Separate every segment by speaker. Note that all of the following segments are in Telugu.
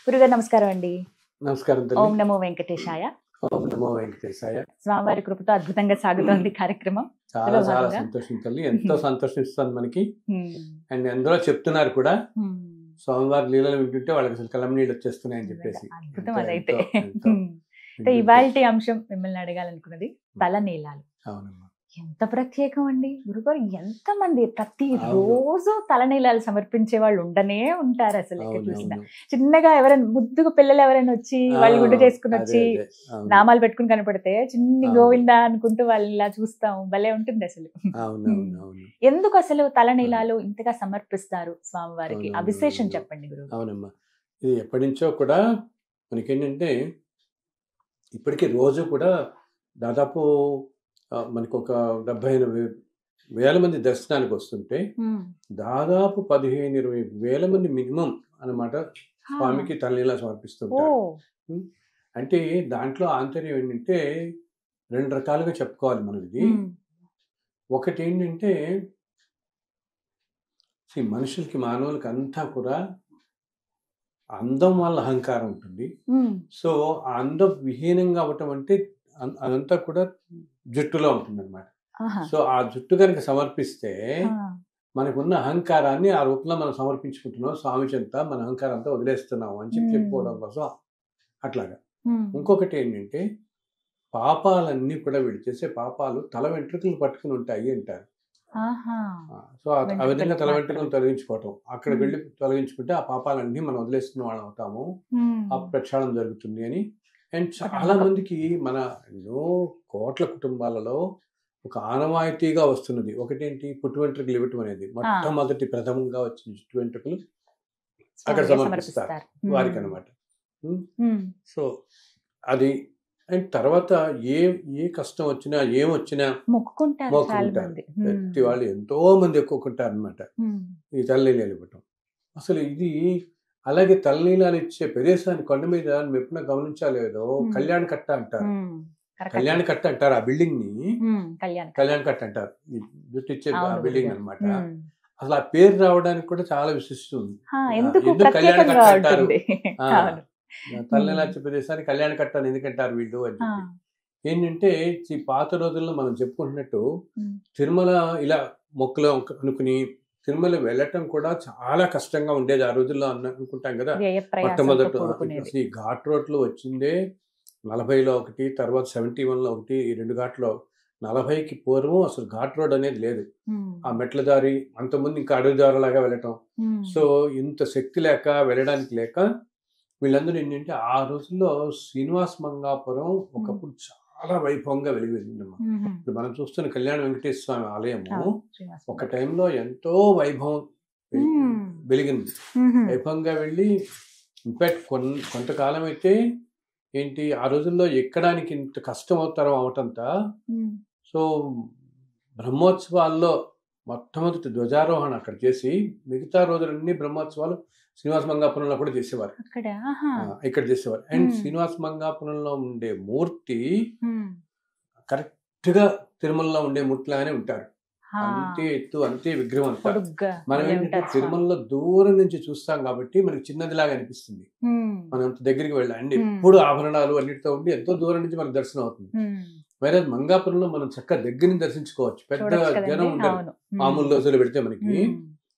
Speaker 1: గురుగారు నమస్కారం అండి.
Speaker 2: నమస్కారం
Speaker 1: ఓం
Speaker 2: తల్లి.
Speaker 1: నమో వెంకటేశాయ.
Speaker 2: ఓం నమో వెంకటేశాయ.
Speaker 1: స్వామివారి కృపతో అద్భుతంగా సాగుతోంది కార్యక్రమం.
Speaker 2: చాలా
Speaker 1: అందులో
Speaker 2: చాలా
Speaker 1: భాగంగా
Speaker 2: సంతోషం తల్లి. ఎంతో సంతోషిస్తుంది మనకి.
Speaker 1: హ్మ్.
Speaker 2: అండ్ అందులో చెప్తున్నారు కూడా
Speaker 1: హ్మ్.
Speaker 2: స్వామివారి లీలలు వింటుంటే వాళ్ళకి అసలు కళ్ళం నీళ్ళు వచ్చేస్తున్నాయని
Speaker 1: నిజంగా
Speaker 2: చెప్పేసి.
Speaker 1: అద్భుతం
Speaker 2: ఎంతో
Speaker 1: అదైతే.
Speaker 2: ఎంతో ఎంతో
Speaker 1: అయితే
Speaker 2: వింటుంటే.
Speaker 1: ఇవాల్టి అంశం మిమ్మల్ని అడగాలనుకున్నది తలనీలాలు.
Speaker 2: అవునమ్మా.
Speaker 1: ఎంత ప్రత్యేకం అండి గురుగారు. ఎంత మంది ప్రతి
Speaker 2: అవును.
Speaker 1: రోజు తలనీలాలు సమర్పించే వాళ్ళు ఉండనే ఉంటారు. అసలు ఎక్కడ చూసినా
Speaker 2: అవునవును.
Speaker 1: చిన్నగా ఎవరైనా ముద్దుగా పిల్లలు ఎవరైనా వచ్చి వాళ్ళు గుడ్డు చేసుకుని
Speaker 2: అదే
Speaker 1: వచ్చి
Speaker 2: అదే. అవును.
Speaker 1: నామాలు పెట్టుకుని కనపడితే చిన్ని
Speaker 2: అవును.
Speaker 1: గోవిందా అనుకుంటూ వాళ్ళు ఇలా చూస్తాం. భలే ఉంటుంది అసలు.
Speaker 2: అవునవును. అవును.
Speaker 1: ఎందుకు అసలు తలనీలాలు ఇంతగా సమర్పిస్తారు స్వామివారికి? ఆ విశేషం
Speaker 2: అవునవును.
Speaker 1: చెప్పండి గురువు.
Speaker 2: అవునమ్మా. ఇది ఎప్పటి నుంచో కూడా మనకేంటంటే ఇప్పటికీ రోజు కూడా దాదాపు మనకు ఒక 70,000 మంది దర్శనానికి వస్తుంటే దాదాపు 15,000-20,000 మంది మినిమం అన్నమాట స్వామికి తలనీలా సమర్పిస్తుంటారు. ఉం. అంటే దాంట్లో ఆంతర్యం ఏంటంటే 2 రకాలుగా చెప్పుకోవాలి మనం ఇది. ఒకటి ఏంటంటే మనుషులకి మానవులకి అంతా కూడా అందం వల్ల అహంకారం ఉంటుంది. సో ఆ అందం విహీనంగా అవ్వటం అంటే అదంతా కూడా జుట్టులో ఉంటుంది అనమాట. సో ఆ జుట్టు కనుక సమర్పిస్తే మనకున్న అహంకారాన్ని ఆ రూపంలో మనం సమర్పించుకుంటున్నాం. స్వామి చెంత మన అహంకారం అంతా వదిలేస్తున్నాం అని చెప్పుకోవడం కోసం అట్లాగా. ఇంకొకటి ఏంటంటే పాపాలన్నీ కూడా వీళ్ళు చేసే పాపాలు తల వెంట్రుకలు పట్టుకుని ఉంటాయి అంటారు. సో ఆ విధంగా తల వెంట్రుకలు తొలగించుకోవటం, అక్కడికి వెళ్ళి తొలగించుకుంటే ఆ పాపాలన్నీ మనం వదిలేస్తున్న వాళ్ళం అవుతాము, ఆ ప్రక్షాళన జరుగుతుంది అని. అండ్ చాలా మందికి మన ఎన్నో కోట్ల కుటుంబాలలో ఒక ఆనవాయితీగా వస్తున్నది ఒకటేంటి, పుట్టు వెంట్రుకలు ఇవ్వటం అనేది. మొట్టమొదటి ప్రథమంగా వచ్చిన పుట్టు వెంట్రుకలు అక్కడ సమర్పిస్తారు వారికి అనమాట. సో అది. అండ్ తర్వాత ఏ కష్టం వచ్చినా ఏమొచ్చినా మొక్కుకుంటారు. ప్రతి వాళ్ళు ఎంతో మంది ఎక్కుకుంటారు అనమాట ఈ తలనీలాలు ఇవ్వటం. అసలు ఇది అలాగే తలనీలాలు ఇచ్చే ప్రదేశాన్ని కొండ మీద ఎప్పుడైనా గమనించాలేదో కళ్యాణ కట్ట అంటారు. కళ్యాణ కట్ట అంటారు ఆ బిల్డింగ్ ని. కళ్యాణ కట్ట అంటారు ఈ జుట్టు ఇచ్చే బిల్డింగ్ అనమాట. అసలు ఆ పేరు రావడానికి కూడా చాలా విశిష్టం ఉంది. ఎందుకు కళ్యాణ కట్ట అంటారు, తలనీలా ఇచ్చే ప్రదేశాన్ని కళ్యాణ కట్ట అని ఎందుకంటారు వీళ్ళు అని చెప్పి. ఏంటంటే ఈ పాత రోజుల్లో మనం చెప్పుకుంటున్నట్టు తిరుమల ఇలా మొక్కులు అనుకుని తిరుమల వెళ్ళటం కూడా చాలా కష్టంగా ఉండేది ఆ రోజుల్లో అనుకుంటాం కదా. మొట్టమొదటి అసలు ఈ ఘాట్ రోడ్లు వచ్చిందే 40లో ఒకటి, తర్వాత 71లో ఒకటి. ఈ 2 ఘాట్లో 40కి పూర్వం అసలు ఘాట్ రోడ్ అనేది లేదు. ఆ మెట్ల దారి అంతకుముందు ఇంకా అడవి దారిలాగా వెళ్ళటం. సో ఇంత శక్తి లేక వెళ్ళడానికి లేక వీళ్ళందరూ ఏంటంటే ఆ రోజుల్లో శ్రీనివాస మంగాపురం ఒకప్పుడు చాలా వైభవంగా వెలిగిందమ్మా. ఇప్పుడు మనం చూస్తున్న కళ్యాణ వెంకటేశ్వర స్వామి ఆలయము ఒక టైంలో ఎంతో వైభవం వెలిగింది. వైభవంగా వెళ్ళి ఇన్ఫాక్ట్ కొంతకాలం అయితే ఏంటి ఆ రోజుల్లో ఎక్కడానికి ఇంత కష్టం అవటంతా. సో బ్రహ్మోత్సవాల్లో మొట్టమొదటి ధ్వజారోహణ అక్కడ చేసి మిగతా రోజులన్నీ బ్రహ్మోత్సవాలు శ్రీనివాస మంగాపురంలో కూడా చేసేవారు. ఇక్కడ చేసేవారు. అండ్ శ్రీనివాస మంగాపురంలో ఉండే మూర్తి కరెక్ట్ గా తిరుమలలో ఉండే మూర్తిలాగానే ఉంటారు. అంతే ఎత్తు, అంతే విగ్రహం అంతా. మనం ఏంటంటే తిరుమలలో దూరం నుంచి చూస్తాం కాబట్టి మనకి చిన్నదిలాగా అనిపిస్తుంది. మనం అంత దగ్గరికి వెళ్ళండి ఎప్పుడు ఆభరణాలు అన్నిటితో ఉండి ఎంతో దూరం నుంచి మనకు దర్శనం అవుతుంది. వేరే మంగాపురంలో మనం చక్కగా దగ్గర నుంచి దర్శించుకోవచ్చు. పెద్ద జనం ఉంటారు మామూలు రోజులు పెడితే. మనకి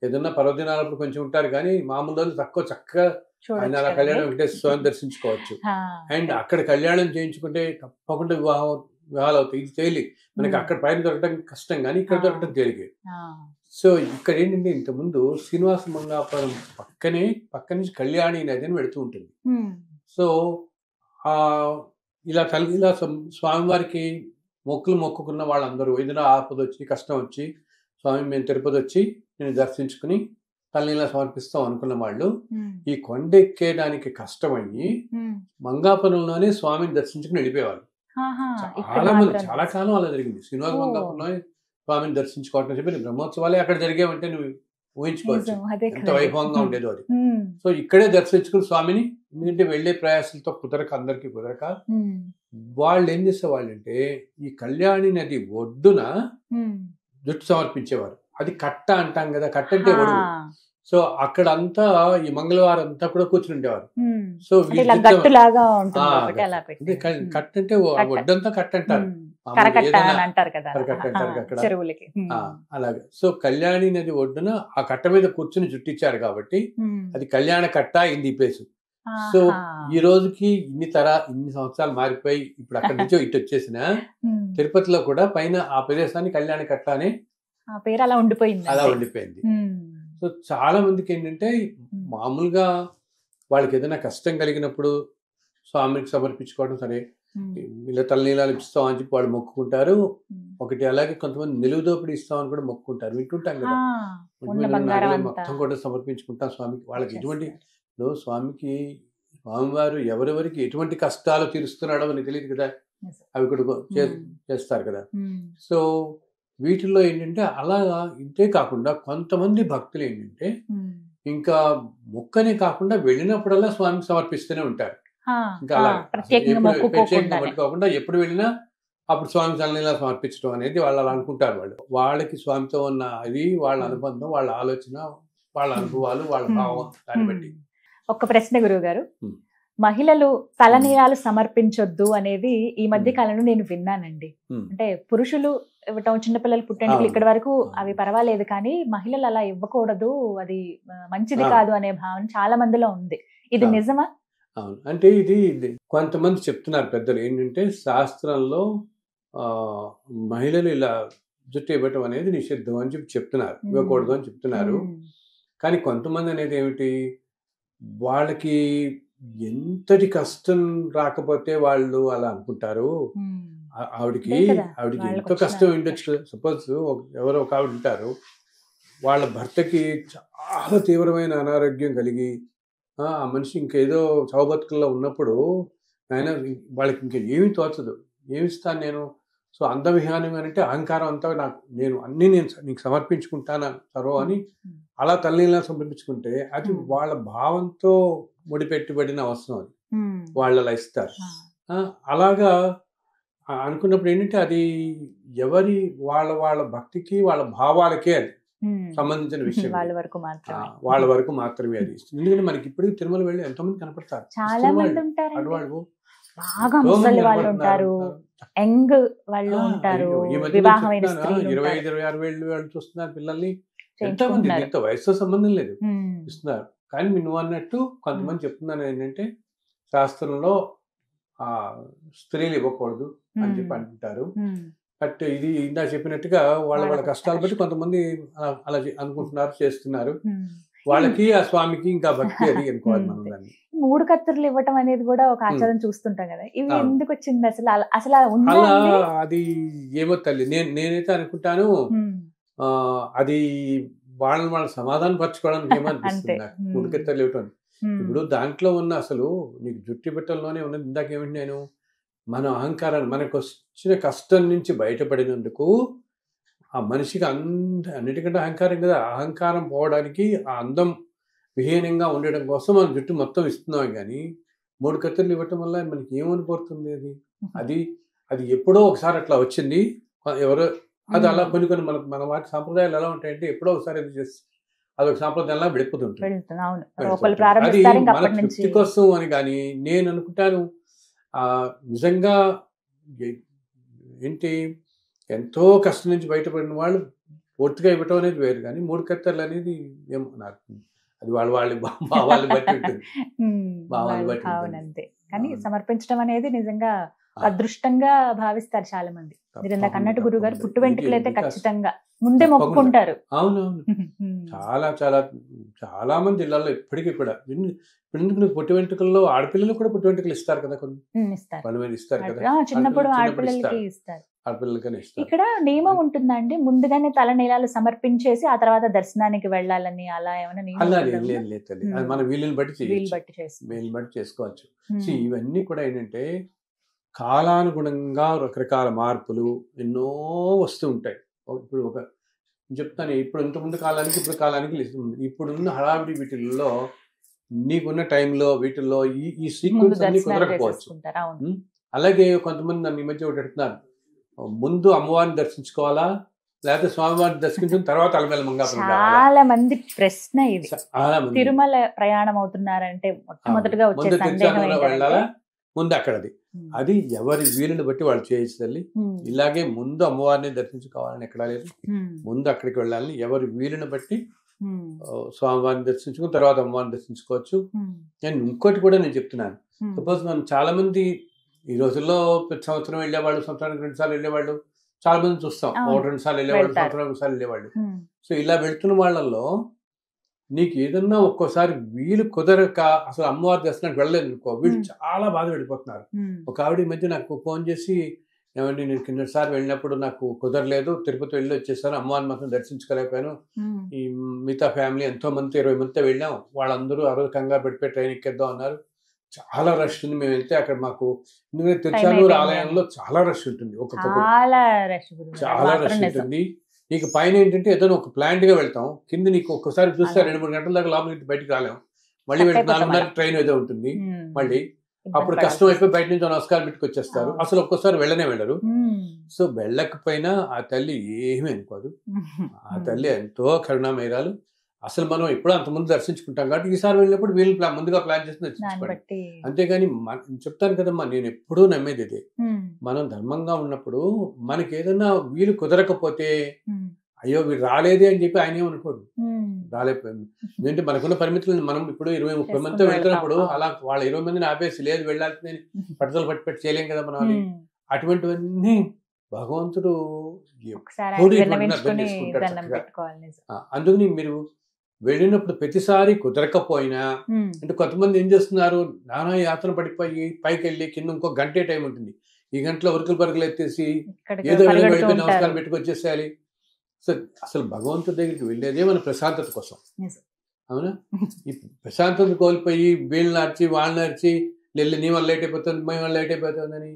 Speaker 2: ఏదన్నా పర్వదినాలప్పుడు కొంచెం ఉంటారు కానీ మామూలు రోజులు తక్కువ చక్కగా ఆయన అలా కళ్యాణ వెంకటేశ్వర స్వామి దర్శించుకోవచ్చు. అండ్ అక్కడ కళ్యాణం చేయించుకుంటే తప్పకుండా వివాహాలు అవుతాయి. ఇది తేలి మనకి అక్కడ పైన దొరకడం కష్టం కానీ ఇక్కడ దొరకడం తేలికే. సో ఇక్కడ ఏంటంటే ఇంతకుముందు శ్రీనివాస మంగాపురం పక్క నుంచి కళ్యాణి నది అని వెళుతూ ఉంటుంది. సో ఇలా స్వామివారికి మొక్కుకున్న వాళ్ళందరూ ఏదైనా ఆపద వచ్చి కష్టం వచ్చి స్వామి మేము తిరుపతి వచ్చి నేను దర్శించుకుని తలనీలా సమర్పిస్తాం అనుకున్న వాళ్ళు ఈ కొండ ఎక్కేయడానికి కష్టమయ్యి మంగాపురంలోనే స్వామిని దర్శించుకుని వెళ్ళిపోయేవాళ్ళు. చాలా మంది చాలా కాలం అలా జరిగింది. శ్రీనివాస మంగాపురంలో స్వామిని దర్శించుకోవటం చెప్పి బ్రహ్మోత్సవాలే అక్కడ జరిగేవంటే నువ్వు ఊహించుకోవచ్చు ఎంత వైభవంగా ఉండేదో అది. సో ఇక్కడే దర్శించుకుని స్వామిని, ఎందుకంటే వెళ్లే ప్రయాసాలతో అందరికీ కుదరక వాళ్ళు ఏం చేసేవాళ్ళు అంటే ఈ కళ్యాణి నది ఒడ్డున జుట్టు సమర్పించేవారు. అది కట్ట అంటాం కదా. కట్ట అంటే ఒడుగు. సో అక్కడ అంతా ఈ మంగళవారం అంతా కూడా కూర్చుని ఉండేవారు. సో
Speaker 1: గట్టులాగా
Speaker 2: కట్ అంటే ఒడ్డంతా కట్ అంటారు, అక్కడ
Speaker 1: చెరువులకి
Speaker 2: అలాగే. సో కళ్యాణి నది ఒడ్డున ఆ కట్ట మీద కూర్చుని జుట్టిచ్చారు కాబట్టి అది కళ్యాణ కట్ట అయింది ఈ ప్లేసు. సో ఈ రోజుకి ఇన్ని సంవత్సరాలు మారిపోయి ఇప్పుడు అక్కడి నుంచో ఇటు వచ్చేసిన తిరుపతిలో కూడా పైన ఆ ప్రదేశాన్ని కళ్యాణ కట్ట అనే
Speaker 1: పేరు అలా
Speaker 2: ఉండిపోయింది. సో చాలా మందికి ఏంటంటే మామూలుగా వాళ్ళకి ఏదైనా కష్టం కలిగినప్పుడు స్వామికి సమర్పించుకోవడం సరే, ఇలా తలనీలాలు ఇస్తాం అని చెప్పి వాళ్ళు మొక్కుకుంటారు ఒకటి. అలాగే కొంతమంది నిలువుదోపిడి ఇస్తామని కూడా మొక్కుకుంటారు, వింటుంటాం కదా. మొత్తం కూడా సమర్పించుకుంటాం స్వామికి. వాళ్ళకి ఎటువంటి స్వామికి స్వామివారు ఎవరెవరికి ఎటువంటి కష్టాలు తీరుస్తున్నాడో అని తెలియదు కదా, అవి కూడా చేస్తారు కదా. సో వీటిల్లో ఏంటంటే అలాగా ఇంతే కాకుండా కొంతమంది భక్తులు ఏంటంటే ఇంకా మొక్కనే కాకుండా వెళ్ళినప్పుడల్లా స్వామికి సమర్పిస్తూనే ఉంటారు. ఇంకా అలా ప్రత్యేకంగా కాకుండా ఎప్పుడు వెళ్ళినా అప్పుడు స్వామి తలనీలా సమర్పించడం అనేది వాళ్ళు అలా అనుకుంటారు. వాళ్ళకి స్వామితో ఉన్న అది వాళ్ళ అనుబంధం, వాళ్ళ ఆలోచన, వాళ్ళ అనుభవాలు, వాళ్ళ భావం దాన్ని బట్టి.
Speaker 1: ఒక ప్రశ్న గురువు గారు, మహిళలు తలనీలాలు సమర్పించొద్దు అనేది ఈ మధ్య కాలంలో నేను విన్నానండి. అంటే పురుషులు ఇవ్వటం, చిన్నపిల్లలు పుట్టేందుకు ఇక్కడ వరకు అవి పర్వాలేదు, కానీ మహిళలు అలా ఇవ్వకూడదు, అది మంచిది కాదు అనే భావన చాలా మందిలో ఉంది. ఇది నిజమా?
Speaker 2: అవును, అంటే ఇది కొంతమంది చెప్తున్నారు పెద్దలు ఏంటంటే శాస్త్రంలో మహిళలు ఇలా జుట్టు ఇవ్వటం అనేది నిషిద్ధం అని చెప్పి చెప్తున్నారు, ఇవ్వకూడదు అని చెప్తున్నారు. కానీ కొంతమంది అనేది ఏమిటి, వాళ్ళకి ఎంతటి కష్టం రాకపోతే వాళ్ళు అలా అనుకుంటారు. ఆవిడికి ఎంతో కష్టం ఉండొచ్చు. సపోజ్ ఎవరో ఒక ఆవిడ ఉంటారు, వాళ్ళ భర్తకి చాలా తీవ్రమైన అనారోగ్యం కలిగి ఆ మనిషి ఇంకేదో చౌబతుకుల్లో ఉన్నప్పుడు ఆయన వాళ్ళకి ఇంకా ఏమీ తోచదు, ఏమిస్తాను నేను, సో అందవిహానం అంటే అహంకారం అంతా నేను నీకు సమర్పించుకుంటాను సర్వం అని అలా తల్లిలా సమర్పించుకుంటే అది వాళ్ళ భావంతో ముడిపెట్టుబడిన అవసరం, అది వాళ్ళు అలా ఇస్తారు. అలాగా అనుకున్నప్పుడు ఏంటంటే అది ఎవరి వాళ్ళ భక్తికి వాళ్ళ భావాలకే అది సంబంధించిన విషయం, వాళ్ళ వరకు మాత్రమే అది. ఎందుకంటే మనకి ఇప్పటికీ తిరుమల వెళ్ళి ఎంతో మంది కనపడతారు,
Speaker 1: చాలా మంది ఉంటారు, బాగా ముసలి వాళ్ళు ఉంటారు, యంగ్ వాళ్ళు ఉంటారు,
Speaker 2: 25-26 వాళ్ళు చూస్తున్నారు పిల్లల్ని, ఎంతో మంది దీంతో వయసుతో సంబంధం లేదు ఇస్తున్నారు. కానీ నువ్వు అన్నట్టు కొంతమంది చెప్తున్నాను ఏంటంటే శాస్త్రంలో స్త్రీలు ఇవ్వకూడదు అని చెప్పి అంటుంటారు. బట్ ఇది ఇందా చెప్పినట్టుగా వాళ్ళ కష్టాలు బట్టి కొంతమంది అలా అనుకుంటున్నారు, చేస్తున్నారు. వాళ్ళకి ఆ స్వామికి ఇంకా భక్తి అది అనుకోవాలి మనం దాన్ని.
Speaker 1: 3 కత్తులు ఇవ్వటం అనేది కూడా ఒక ఆచారం చూస్తుంటాం కదా, ఇవి ఎందుకు వచ్చింది అసలు?
Speaker 2: అలా అది ఏమో తల్లి, నేనైతే అనుకుంటాను అది వాళ్ళ సమాధానం పరచుకోవడానికి ఏమనిపిస్తుంది నాకు 3 కత్తులు ఇవ్వటం. ఇప్పుడు దాంట్లో ఉన్న అసలు నీకు జుట్టి బిట్టల్లోనే ఉన్నది. ఇందాకేమిటి నేను మన అహంకారాన్ని, మనకు వచ్చిన కష్టం నుంచి బయటపడినందుకు ఆ మనిషికి అన్నిటికంటే అహంకారం కదా, అహంకారం పోవడానికి ఆ అందం విహీనంగా ఉండడం కోసం మన జుట్టు మొత్తం ఇస్తున్నాం. కానీ 3 కత్తులు ఇవ్వటం వల్ల మనకి ఏమనిపోతుంది? అది ఎప్పుడో ఒకసారి అట్లా వచ్చింది ఎవరో, అది అలా కొన్ని మన వాటి సాంప్రదాయాలు ఎలా ఉంటాయంటే ఎప్పుడో ఒకసారి అది చేసి అదొక సాంప్రదాయంలా విడిపోతుంటుంది. అది మన తృప్తి కోసం అని. కానీ నేను అనుకుంటాను నిజంగా ఏంటి ఎంతో కష్టం నుంచి బయటపడిన వాళ్ళు పూర్తిగా ఇవ్వటం అనేది వేరు, కానీ 3 కత్తర్లు అనేది ఏమో నాకు అది వాళ్ళ భావాలు బట్టి ఉంటుంది, భావాలు బట్టి
Speaker 1: ఉంటుంది. కానీ సమర్పించడం అనేది నిజంగా అదృష్టంగా భావిస్తారు చాలా మంది. మీరు ఇందాక అన్నట్టు గురువు గారు, పుట్టు వెంట్రుకలు అయితే ఖచ్చితంగా ముందే మొక్కుకుంటారు.
Speaker 2: అవునవును, చాలా చాలా చాలా మంది ఇళ్లలో ఇప్పటికీ కూడా ఎందుకు పుట్టి వెంట్రుకల్లో ఆడపిల్లలు కూడా పుట్టి వెంట్రుకలు ఇస్తారు కదా, కొంతమంది ఇస్తారు కదా,
Speaker 1: చిన్నప్పుడు ఆడపిల్లలకి ఇస్తారు. ఇక్కడ నియమం ఉంటుందా అండి, ముందుగానే తలనీలాలు సమర్పించేసి ఆ తర్వాత దర్శనానికి వెళ్ళాలని అలా ఏమైనా?
Speaker 2: లేదు, మన వీలుని బట్టి చేసుకోవచ్చు. ఇవన్నీ కూడా ఏంటంటే కాలానుగుణంగా రకరకాల మార్పులు ఎన్నో వస్తూ ఉంటాయి. ఇప్పుడు చెప్తాను, ఇప్పుడు ఇంతకుముందు కాలానికి ఇప్పుడు కాలానికి ఇప్పుడున్న హడావిడి వీటిల్లో నీకున్న టైంలో వీటిల్లో ఈ సీక్వెన్స్ అన్ని కుదరకపోవచ్చు. అలాగే కొంతమంది నన్ను ఈ మధ్య ఒకటి అడుగుతున్నారు, ముందు అమ్మవారిని దర్శించుకోవాలా లేకపోతే స్వామివారిని దర్శించిన తర్వాత అలమేలు మంగాపురం రావాలా?
Speaker 1: చాలా మంది ప్రశ్న ఇది.
Speaker 2: చాలా మంది
Speaker 1: తిరుమల ప్రయాణం అవుతున్నారంటే మొట్టమొదటిగా వచ్చే
Speaker 2: ముందు
Speaker 1: సందేహం
Speaker 2: తిరుచానూరు
Speaker 1: ఏంటంటే
Speaker 2: వెళ్ళాలా, ముందు అక్కడది. అది ఎవరి వీలుని బట్టి వాళ్ళు చేయొచ్చు తల్లి. ఇలాగే ముందు అమ్మవారిని దర్శించుకోవాలని ఎక్కడా లేదు. ముందు అక్కడికి వెళ్ళాలని ఎవరి వీలుని బట్టి స్వామివారిని దర్శించుకుని తర్వాత అమ్మవారిని దర్శించుకోవచ్చు. నేను ఇంకోటి కూడా నేను చెప్తున్నాను. సపోజ్ మనం చాలా మంది ఈ రోజుల్లో ప్రతి సంవత్సరం వెళ్ళేవాళ్ళు, సంవత్సరానికి 2 సార్లు వెళ్ళేవాళ్ళు చాలా మంది చూస్తాం. 1-2 సార్లు వెళ్ళేవాళ్ళు, సంవత్సరానికి 1 సార్లు వెళ్ళేవాళ్ళు. సో ఇలా వెళ్తున్న వాళ్ళల్లో నీకు ఏదన్నా ఒక్కోసారి వీలు కుదరక అసలు అమ్మవారి దర్శనానికి వెళ్ళలేదు అనుకో, వీళ్ళు చాలా బాధ పడిపోతున్నారు. ఒక ఆవిడ ఈ మధ్య నాకు ఫోన్ చేసి, ఏమండి నేను కిందసారి వెళ్ళినప్పుడు నాకు కుదరలేదు, తిరుపతి వెళ్ళి వచ్చేసాను, అమ్మవారిని మాత్రం దర్శించుకోలేకపోయాను. ఈ మిగతా ఫ్యామిలీ ఎంతో మంది 20 మందితో వెళ్ళాం, వాళ్ళందరూ ఆ రోజు కంగారు పడిపోయి ట్రైన్ ఎక్కేద్దాం అన్నారు. చాలా రష్ ఉంది. మేము వెళ్తే అక్కడ మాకు ఎందుకంటే తిరుచానూరు ఆలయంలో చాలా రష్ ఉంటుంది.
Speaker 1: చాలా
Speaker 2: రష్ ఉంటుంది. నీకు పైన ఏంటంటే ఏదైనా ఒక ప్లాంట్ గా వెళ్తాం, కింద నీకు ఒక్కసారి చూస్తే 2-3 గంటల దాకా లోపలికి బయటికి రాలేం. మళ్ళీ 4:30 ట్రైన్ ఏదో ఉంటుంది. మళ్ళీ అప్పుడు కష్టం అయిపోయి బయట నుంచి నమస్కారం పెట్టుకొచ్చేస్తారు. అసలు ఒక్కోసారి వెళ్ళరు. సో వెళ్ళకపోయినా ఆ తల్లి ఏమీ అనుకోదు. ఆ తల్లి ఎంతో కరుణామయురాలు. అసలు మనం ఎప్పుడో అంతకుముందు దర్శించుకుంటాం కాబట్టి ఈసారి వెళ్ళినప్పుడు వీళ్ళు ముందుగా ప్లాన్ చేసి దర్శించుకోండి. అంతేగాని చెప్తాను కదమ్మా, నేను ఎప్పుడూ నమ్మేది ఇదే. మనం ధర్మంగా ఉన్నప్పుడు మనకి ఏదైనా వీలు కుదరకపోతే అయ్యో వీడు రాలేదే అని చెప్పి ఆయన ఏమనుకోడు, రాలేకపోయింది. ఎందుకంటే మనకున్న పరిమితులను మనం ఇప్పుడు 20-30 మందితో వెళ్తున్నప్పుడు అలా వాళ్ళ 20 మందిని ఆపేసి లేదు వెళ్ళాల్సిందని పట్టుదల పట్టి చేయలేం కదా మనం. అది అటువంటివన్నీ భగవంతుడు అందుకని మీరు వెళ్ళినప్పుడు ప్రతిసారి కుదరకపోయినా, అంటే కొంతమంది ఏం చేస్తున్నారు, నానా యాత్ర పడిపోయి పైకి వెళ్ళి కింద ఇంకో గంటే టైం ఉంటుంది, ఈ గంటలో ఉరుకులు పరుగులు ఎత్తేసి ఏదో వెళ్ళిపోయి నమస్కారం పెట్టుకొచ్చేసేయాలి. సో అసలు భగవంతుడి దగ్గరికి వెళ్ళేదే మన ప్రశాంతత కోసం, అవునా? ఈ ప్రశాంతత కోల్పోయి వీళ్ళు నడిచి వాళ్ళు నడిచి వెళ్ళి నీ వల్ల లేట్ అయిపోతుంది, మేము వల్ల లేట్ అయిపోతుందని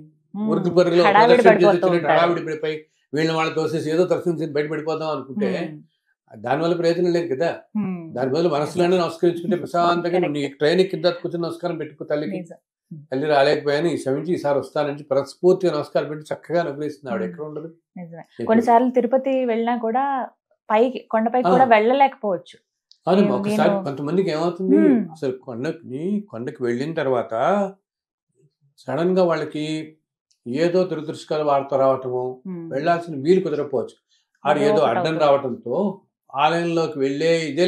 Speaker 2: ఉరుకులు పరుగులు హడావిడి పడిపోయి వీళ్ళని వాళ్ళు తోసేసి ఏదో దర్శనం బయటపడిపోదాం అనుకుంటే దానివల్ల ప్రయోజనం లేదు కదా. దాని బదులు మనసులోనే నమస్కరించుకుంటే ప్రశాంతంగా నీ ట్రైన్ కింద కూర్చొని నమస్కారం పెట్టుకో తల్లికి. తల్లి రాలేకపోయాను, ఈ క్షమించి ఈసారి వస్తానని మనస్ఫూర్తిగా నమస్కారం పెట్టి చక్కగా అనుగ్రహిస్తుంది ఆవిడ. ఎక్కడ ఉండదు.
Speaker 1: కొన్నిసార్లు తిరుపతి వెళ్ళినా కూడా పైకి కొండపైకి కూడా వెళ్ళలేకపోవచ్చు.
Speaker 2: అవును, ఒకసారి కొంతమందికి ఏమవుతుంది, అసలు కొండకి వెళ్ళిన తర్వాత సడన్ గా వాళ్ళకి ఏదో దురదృష్టకర వార్త రావటము, వెళ్లాల్సిన వీలు కుదరకపోవచ్చు, అది ఏదో అడ్డం రావటంతో ఆలయంలోకి వెళ్ళే ఇదే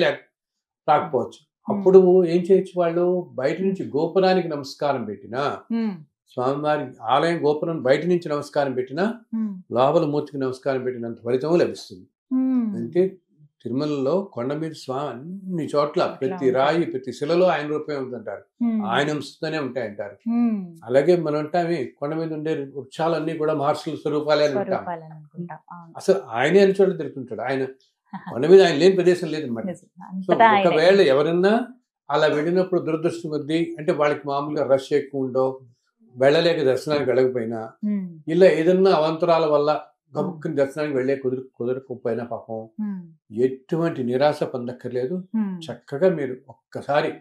Speaker 2: రాకపోవచ్చు. అప్పుడు ఏం చేయొచ్చు, వాళ్ళు బయట నుంచి గోపురానికి నమస్కారం పెట్టినా, స్వామివారి ఆలయం గోపురం బయట నుంచి నమస్కారం పెట్టినా, లోపల మూర్తికి నమస్కారం పెట్టినంత ఫలితము లభిస్తుంది. అంటే తిరుమలలో కొండ మీద స్వామి అన్ని చోట్ల ప్రతి రాయి ప్రతి శిలలో ఆయన రూపమే ఉందంటారు, ఆయన అంశతోనే ఉంటాయంటారు. అలాగే మనం ఉంటామే కొండ మీద ఉండే వృక్షాలన్నీ కూడా మహర్షుల స్వరూపాలే అని ఉంటాం. అసలు ఆయనే అని చోట తిరుగుతుంటాడు. ఆయన కొండ మీద ఆయన లేని ప్రదేశం లేదనమాట. సో ఒకవేళ ఎవరన్నా అలా వెళ్ళినప్పుడు దురదృష్టం కొద్దీ, అంటే వాళ్ళకి మామూలుగా రష్ ఎక్కువ ఉండో వెళ్ళలేక దర్శనానికి వెళ్ళకపోయినా, ఇలా ఏదన్నా అవంతరాల వల్ల గబుక్కుని దర్శనానికి వెళ్ళే కుదరకపోయినా పాపం ఎటువంటి నిరాశ పొందక్కర్లేదు. చక్కగా మీరు ఒక్కసారి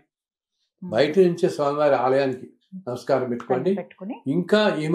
Speaker 2: బయట నుంచే స్వామివారి ఆలయానికి నమస్కారం పెట్టుకోండి. ఇంకా ఈ